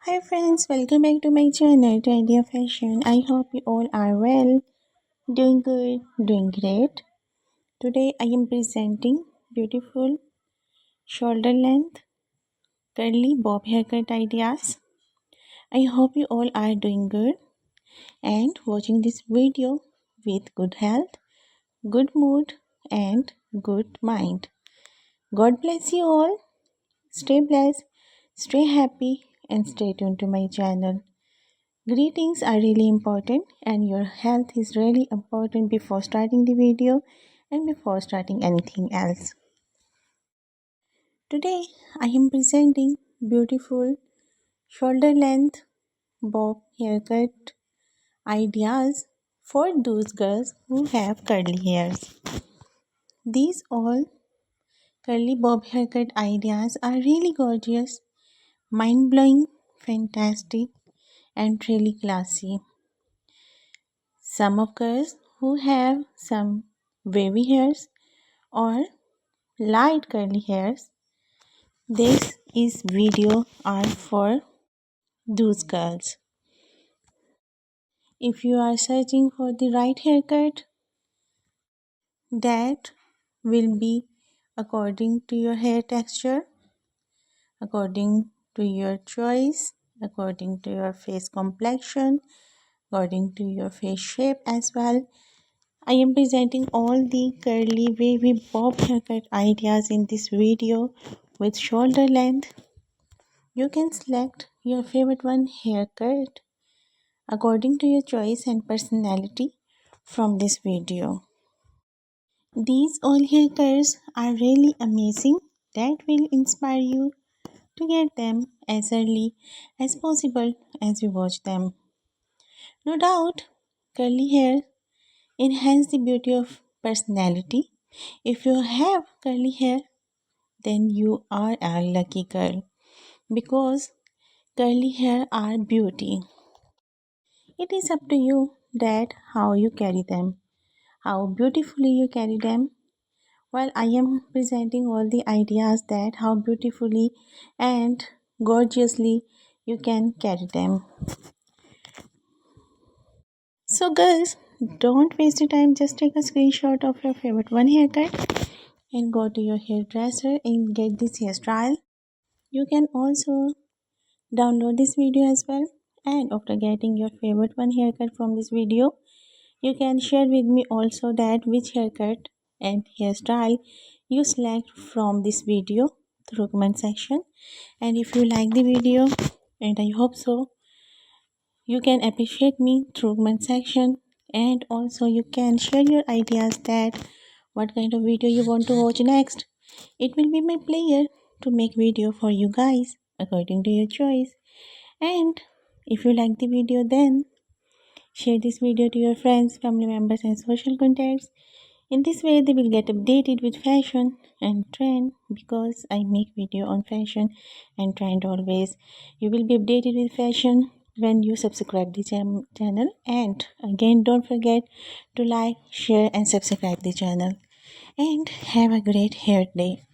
Hi friends, welcome back to my channel to Idea Fashion. I hope you all are well, doing good, doing great. Today I am presenting beautiful shoulder length curly bob haircut ideas. I hope you all are doing good and watching this video with good health, good mood and good mind. God bless you all. Stay blessed, stay happy and stay tuned to my channel. Greetings are really important and your health is really important before starting the video and before starting anything else. Today I am presenting beautiful shoulder length bob haircut ideas for those girls who have curly hairs. These all curly bob haircut ideas are really gorgeous, mind-blowing, fantastic and really classy. Some of girls who have some wavy hairs or light curly hairs, this is video are for those girls. If you are searching for the right haircut that will be according to your hair texture, according to your choice, according to your face complexion, according to your face shape as well, I am presenting all the curly wavy bob haircut ideas in this video with shoulder length. You can select your favorite one haircut according to your choice and personality from this video. These all haircuts are really amazing that will inspire you to get them as early as possible as you watch them. No doubt, curly hair enhance the beauty of personality. If you have curly hair, then you are a lucky girl because curly hair are beauty. It is up to you that how you carry them, how beautifully you carry them. While I am presenting all the ideas that how beautifully and gorgeously you can carry them. So girls, don't waste your time, just take a screenshot of your favorite one haircut and go to your hairdresser and get this hairstyle. You can also download this video as well, and after getting your favorite one haircut from this video, you can share with me also that which haircut and hairstyle you select from this video through comment section. And if you like the video, and I hope so, you can appreciate me through comment section, and also you can share your ideas that what kind of video you want to watch next. It will be my pleasure to make video for you guys according to your choice. And if you like the video, then share this video to your friends, family members and social contacts. In this way they will get updated with fashion and trend because I make video on fashion and trend always. You will be updated with fashion when you subscribe the channel, and again don't forget to like, share and subscribe the channel, and have a great hair day.